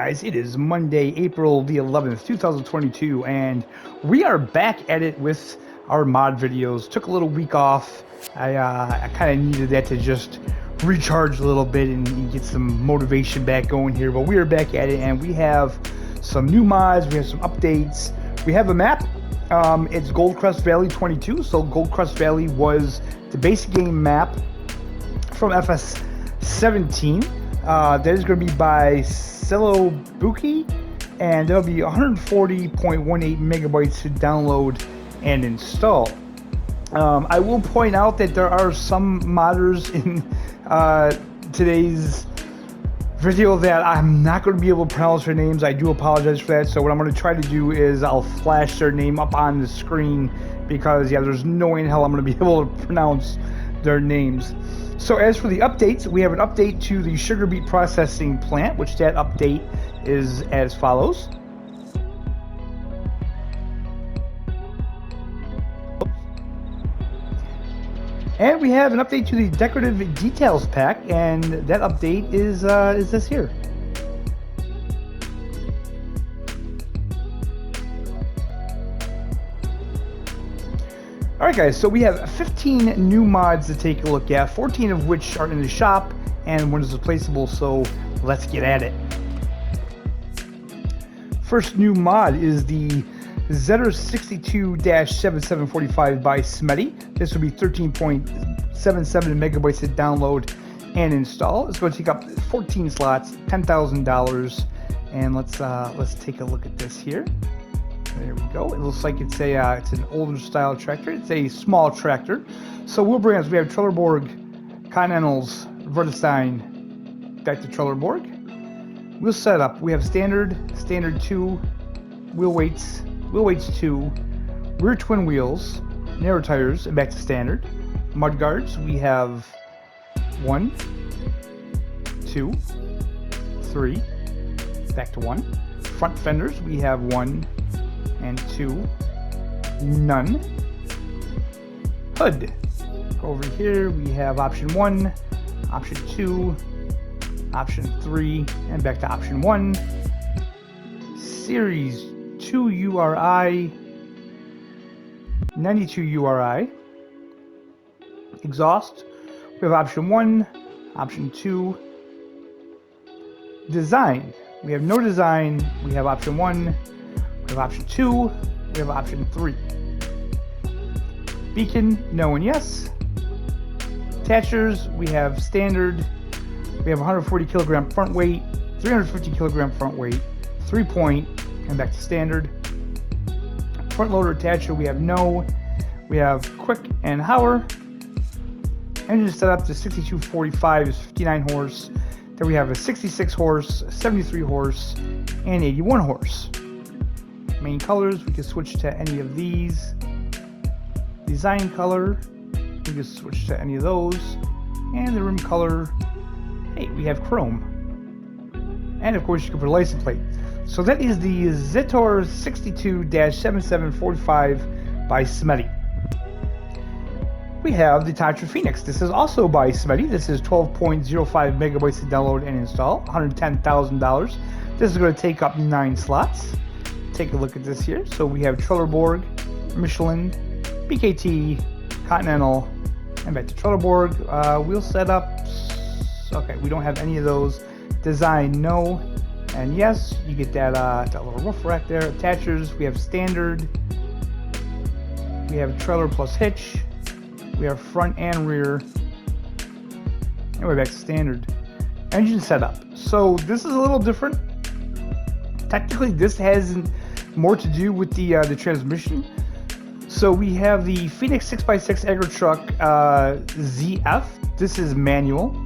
guys, it is Monday, April the 11th, 2022, and we are back at it with our mod videos. Took a little week off. I kind of needed that to just recharge a little bit and get some motivation back going here, but we are back at it, and we have some new mods, we have some updates, we have a map. It's Goldcrest Valley 22, so Goldcrest Valley was the basic game map from FS17. That is going to be by celobuki, and there'll be 140.18 megabytes to download and install. I will point out that there are some modders in today's video that I'm not going to be able to pronounce their names. I do apologize for that. So what I'm going to try to do is I'll flash their name up on the screen, because yeah, there's no way in hell I'm going to be able to pronounce their names. So as for the updates, we have an update to the Sugarbeet processing plant, which that update is as follows. And we have an update to the Decorative Details pack, and that update is this here. Alright guys, so we have 15 new mods to take a look at, 14 of which are in the shop and one is replaceable, so let's get at it. First new mod is the Zetor 62-7745 by Smety. This will be 13.77 megabytes to download and install. It's going to take up 14 slots, $10,000, and let's take a look at this here. There we go. It looks like it's an older style tractor. It's a small tractor. So wheel brands, we have Trelleborg, Continentals, Vertestein, back to Trelleborg. Wheel setup, we have standard 2, wheel weights 2, rear twin wheels, narrow tires, and back to standard. Mud guards, we have 1, 2, 3, back to 1. Front fenders, we have 1 and 2, none. Hood. Over here we have option 1, option 2, option 3, and back to option 1. Series 2 URI, 92 URI. Exhaust, we have option 1, option 2. Design, we have no design, we have option 1. We have option 2, we have option 3. Beacon, no and yes. Attachers, we have standard, we have 140 kilogram front weight, 350 kilogram front weight, 3-point, and back to standard. Front loader attacher, we have no, we have quick and Hauer. Engine set up to 6245 is 59 horse. Then we have a 66 horse, 73 horse, and 81 horse. Main colors, we can switch to any of these. Design color, we can switch to any of those. And the rim color, hey, we have chrome. And of course you can put a license plate. So that is the Zetor 62-7745 by Smety. We have the Tatra Phoenix. This is also by Smety. This is 12.05 megabytes to download and install, $110,000. This is going to take up 9 slots. Take a look at this here. So we have Trelleborg, Michelin, BKT, Continental, and back to Trelleborg. Wheel setups, okay, we don't have any of those. Design, no, and yes. You get that little roof rack there. Attachers, we have standard, we have trailer plus hitch, we have front and rear, and we're back to standard. Engine setup, so this is a little different. Technically, this has more to do with the transmission. So we have the Pheonix 6x6 Agro Truck ZF. This is manual.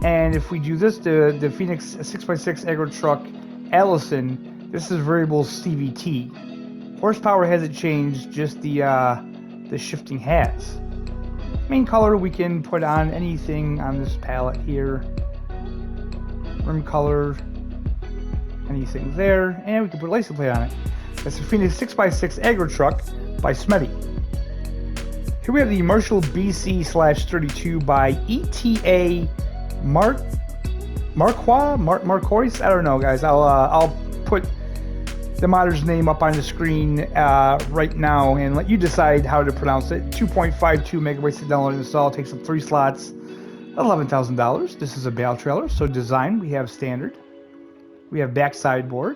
And if we do this, the Pheonix 6x6 Agro Truck Allison, this is variable CVT. Horsepower hasn't changed, just the shifting has. Main color, we can put on anything on this palette here. Rim color, anything there, and we can put a license plate on it. That's the Pheonix 6x6 Agro Truck by Smety. Here we have the Marshall BC/32 by E.T.A. Marchoise. I don't know, guys. I'll put the modder's name up on the screen right now and let you decide how to pronounce it. 2.52 megabytes to download and install. It takes up 3 slots. $11,000. This is a bale trailer. So design, we have standard. We have backside board.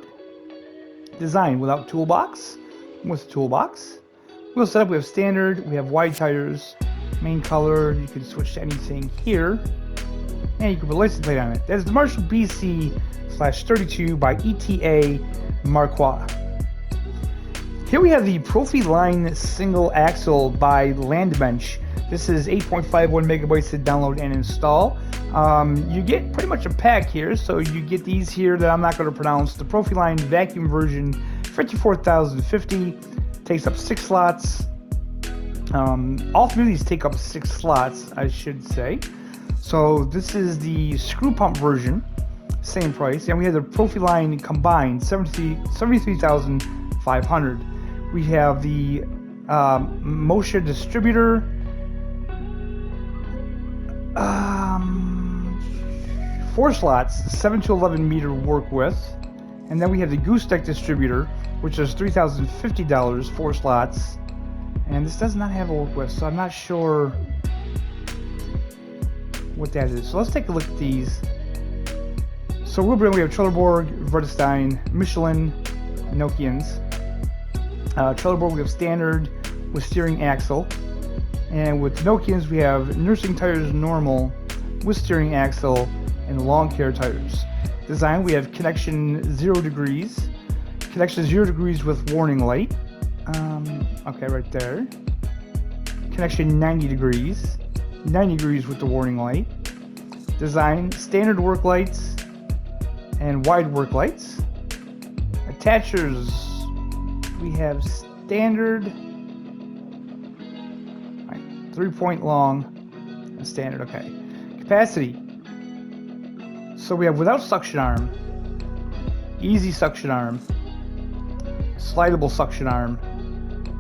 Design without toolbox. With toolbox. Wheel setup, we have standard. We have wide tires. Main color, you can switch to anything here. And you can put a license plate on it. That's the Marshall BC/32 by E.T.A. Marchoise. Here we have the Profi line single axle by Landmensch. This is 8.51 megabytes to download and install. You get pretty much a pack here, so you get these here that I'm not going to pronounce. The Profi line vacuum version, 54,050, takes up 6 slots. All 3 of these take up 6 slots, I should say. So this is the screw pump version, same price. And we have the Profi line combined, 73,500. We have the Moshe distributor. 4 slots, 7 to 11 meter work width. And then we have the Goose Deck distributor, which is $3,050, 4 slots. And this does not have a work width, so I'm not sure what that is. So let's take a look at these. So we have Trelleborg, Vertestein, Michelin, Nokians. Trelleborg we have standard with steering axle. And with Nokians we have nursing tires normal with steering axle and lawn care tires. Design, we have connection 0 degrees. Connection 0 degrees with warning light. Okay, right there. Connection 90 degrees. 90 degrees with the warning light. Design, standard work lights and wide work lights. Attachers, we have standard, 3-point long and standard. Okay. Capacity, so we have without suction arm, easy suction arm, slidable suction arm,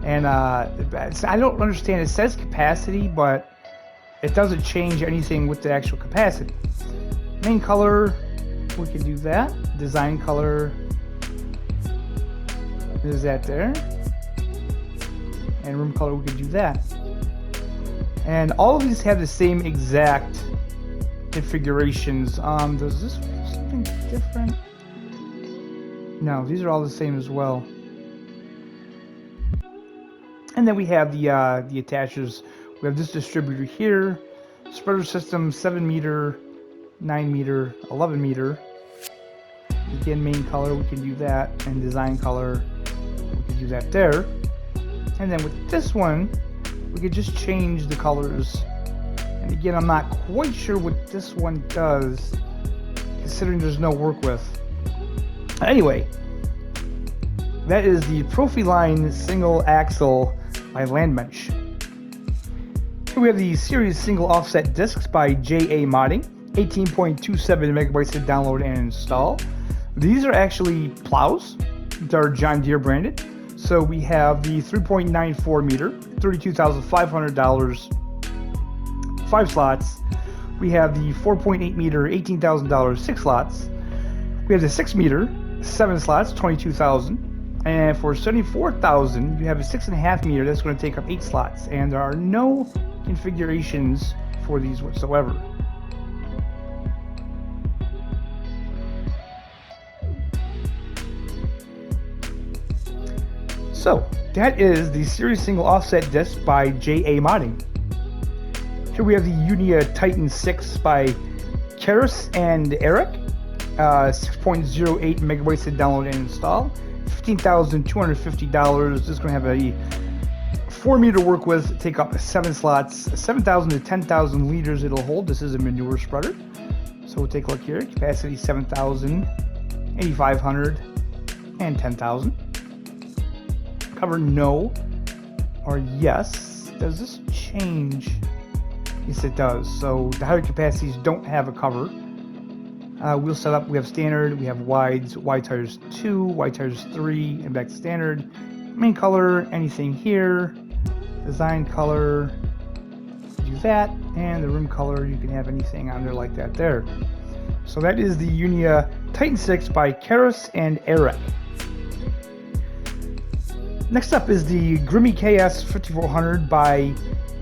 and I don't understand, it says capacity but it doesn't change anything with the actual capacity. Main color, we can do that. Design color is that there, and room color, we can do that. And all of these have the same exact configurations. Does this have something different? No, these are all the same as well. And then we have the attachers. We have this distributor here, spreader system, 7 meter, 9 meter, 11 meter. Again, main color, we can do that, and design color, we can do that there. And then with this one, we could just change the colors. And again, I'm not quite sure what this one does, considering there's no work width. Anyway, that is the Profi line single axle by Landmensch. Here we have the series single offset discs by Amodding, 18.27 megabytes to download and install. These are actually plows. They're John Deere branded. So we have the 3.94 meter, $32,500, 5 slots. We have the 4.8 meter, $18,000, 6 slots. We have the 6 meter, 7 slots, $22,000. And for $74,000, you have a 6.5 meter that's going to take up 8 slots. And there are no configurations for these whatsoever. So that is the series single offset disc by Amodding. Here we have the Unia Titan 6 by KS and Arek, 6.08 megabytes to download and install, $15,250. This is going to have a 4 meter work width, take up 7 slots, 7,000 to 10,000 liters it'll hold. This is a manure spreader. So we'll take a look here. Capacity 7,000, 8,500, and 10,000. Cover no or yes. Does this change? Yes, it does. So the higher capacities don't have a cover. Wheel setup, we have standard, we have wides, wide tires 2, wide tires 3, and back to standard. Main color, anything here. Design color, do that. And the rim color, you can have anything on there like that there. So that is the Unia Titan 6 by KS and Arek. Next up is the Grimmy KS 5400 by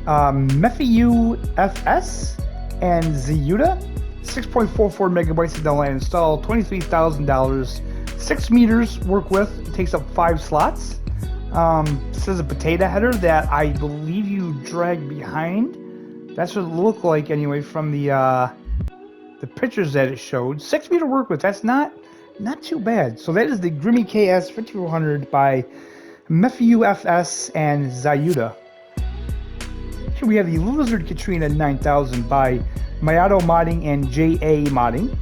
MefiuFs and Zetor. 6.44 megabytes to download and install, $23,000. 6 meters work with, it takes up 5 slots. This is a potato header that I believe you drag behind. That's what it looked like anyway from the pictures that it showed. 6 meter work with, that's not too bad. So that is the Grimme KS 5400 by MefiuFs and Zetor. Here we have the Lizard Katrina 9000 by Miotto Modding and E.T.A. Modding.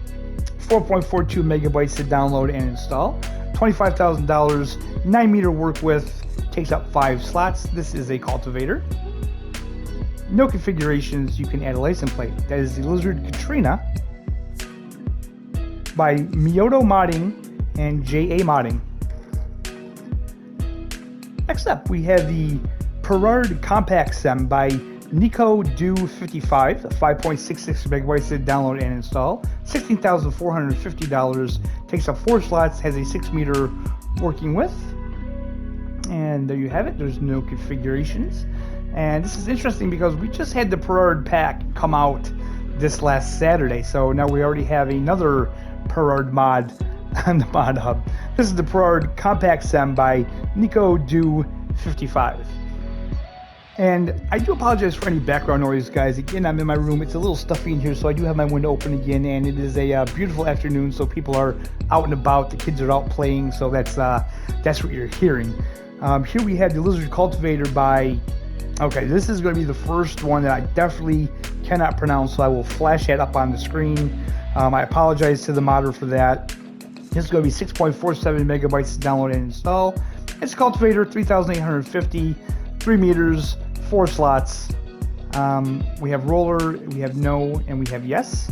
4.42 megabytes to download and install. $25,000. 9 meter work width. Takes up 5 slots. This is a cultivator. No configurations. You can add a license plate. That is the Lizard Katrina by Miotto Modding and E.T.A. Modding. Next up, we have the Perrard CompacSem by Nico 55, 5.66 megabytes to download and install. $16,450. Takes up 4 slots. Has a 6 meter working width. And there you have it. There's no configurations. And this is interesting because we just had the Perard pack come out this last Saturday. So now we already have another Perard mod on the mod hub. This is the Perrard CompacSem by Nico 55. And I do apologize for any background noise, guys. Again, I'm in my room. It's a little stuffy in here, so I do have my window open again. And it is a beautiful afternoon, so people are out and about. The kids are out playing, so that's what you're hearing. Here we have the Lizard Cultivator by... Okay, this is going to be the first one that I definitely cannot pronounce, so I will flash that up on the screen. I apologize to the modder for that. This is going to be 6.47 megabytes to download and install. It's a cultivator, 3,850, 3 meters, 4 slots. We have roller, we have no, and we have yes.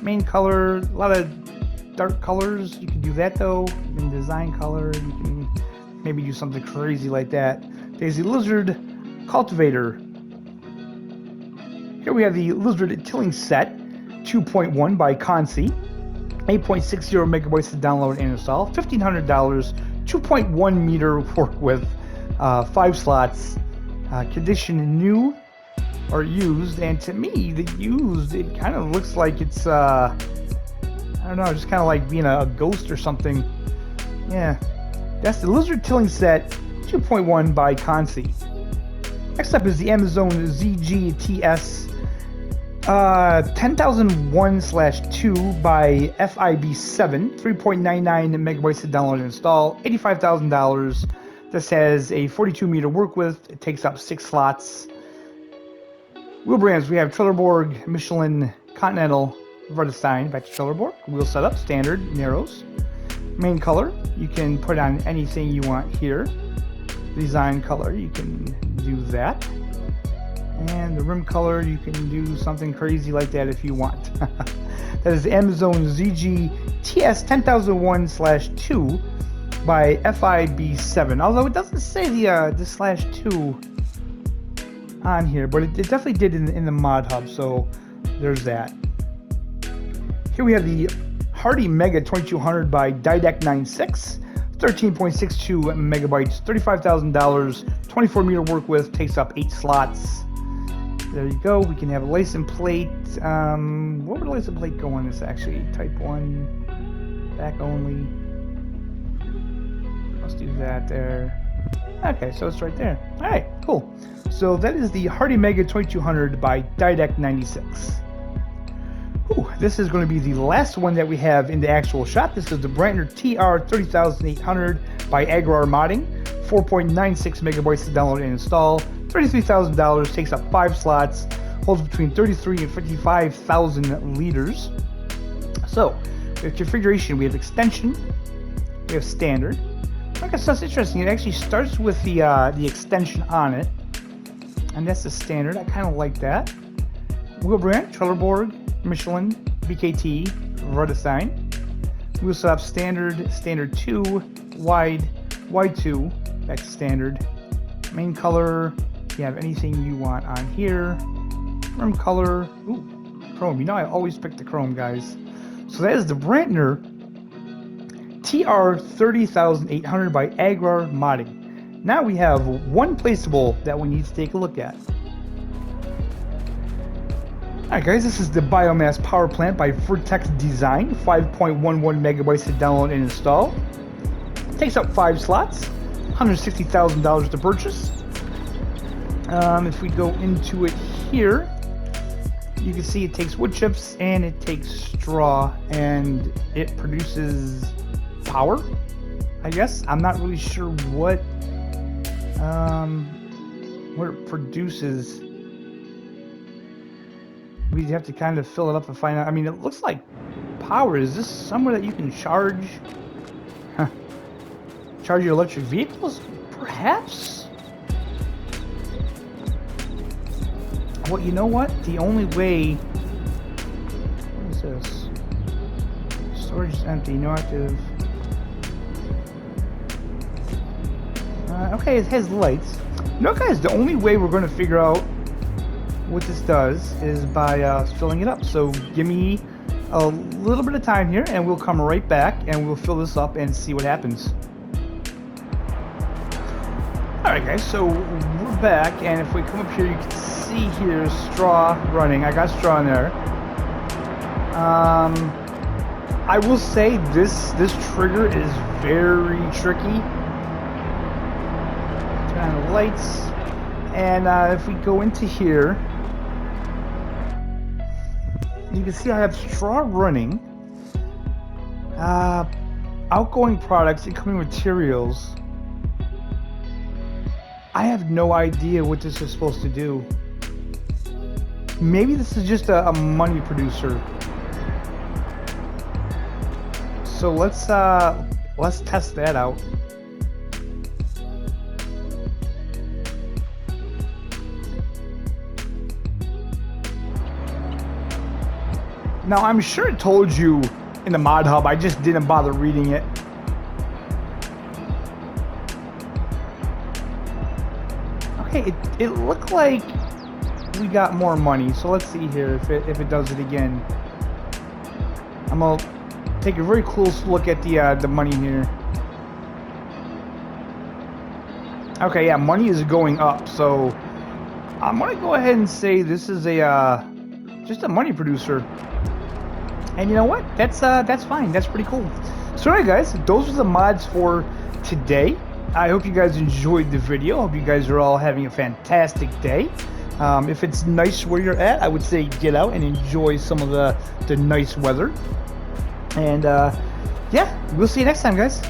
Main color, a lot of dark colors. You can do that though. In design color, you can maybe do something crazy like that. There's the Lizard Cultivator. Here we have the Lizard Tilling Set 2.1 by Consi. 8.60 megabytes to download and install. $1,500. 2.1 meter work width. 5 slots. Condition new or used, and to me the used, it kind of looks like it's I don't know, just kind of like being a ghost or something. Yeah, that's the Lizard Tilling Set 2.1 by Consi. Next up is the Amazon ZGTS 10001/2 by FIB7, 3.99 megabytes to download and install, $85,000. This has a 42 meter work width. It takes up 6 slots. Wheel brands, we have Trelleborg, Michelin, Continental, Vredestein. Back to Trelleborg. Wheel setup, standard, narrows. Main color, you can put on anything you want here. Design color, you can do that. And the rim color, you can do something crazy like that if you want. That is the Amazon ZGTS 10001/2 by FIB7. Although it doesn't say the /2 on here, but it definitely did in the mod hub, so there's that. Here we have the Hardy Mega 2200 by Didec96. 13.62 megabytes, $35,000, 24 meter work width, takes up 8 slots. There you go. We can have a license plate. What would a license plate go on this actually? Type 1, back only. Let's do that there. Okay, so it's right there. Alright, cool. So that is the Hardy Mega 2200 by Didec96. This is going to be the last one that we have in the actual shop. This is the Brantner TR 30800 by Agrar Modding. 4.96 megabytes to download and install. $33,000, takes up 5 slots, holds between 33 and 55,000 liters. So, we have configuration, we have extension, we have standard. Like I said, it's interesting, it actually starts with the extension on it, and that's the standard. I kind of like that. Wheel brand, Trelleborg, Michelin, BKT, Vredestein. Wheel setup, standard, standard 2, wide, wide 2, back to standard. Main color, you have anything you want on here. Rim color, chrome. You know I always pick the chrome, guys. So that is the Brantner TR 30800 by Amodding. Now we have one placeable that we need to take a look at. Alright guys, this is the Biomass power plant by Vertex Design, 5.11 megabytes to download and install. Takes up 5 slots, $160,000 to purchase. If we go into it here, you can see it takes wood chips and it takes straw, and it produces power, I guess. I'm not really sure what it produces. We have to kind of fill it up and find out. I mean, it looks like power. Is this somewhere that you can charge? Huh. Charge your electric vehicles? Perhaps? Well, you know what? The only way... What is this? Storage is empty. No active... okay, it has lights. You know, guys, the only way we're going to figure out what this does is by filling it up. So give me a little bit of time here and we'll come right back and we'll fill this up and see what happens. Alright guys, so we're back, and if we come up here you can see here straw running. I got straw in there. I will say this trigger is very tricky. Turn on the lights, and if we go into here, you can see I have straw running, outgoing products, incoming materials. I have no idea what this is supposed to do. Maybe this is just a money producer. So let's test that out. Now, I'm sure it told you in the mod hub, I just didn't bother reading it. Okay, it looked like we got more money, so let's see here if it does it again. I'm gonna take a very close look at the money here. Okay, yeah, money is going up, so I'm gonna go ahead and say this is just a money producer. And you know what? That's fine. That's pretty cool. So anyway, guys, those are the mods for today. I hope you guys enjoyed the video. I hope you guys are all having a fantastic day. If it's nice where you're at, I would say get out and enjoy some of the nice weather. And yeah, we'll see you next time, guys.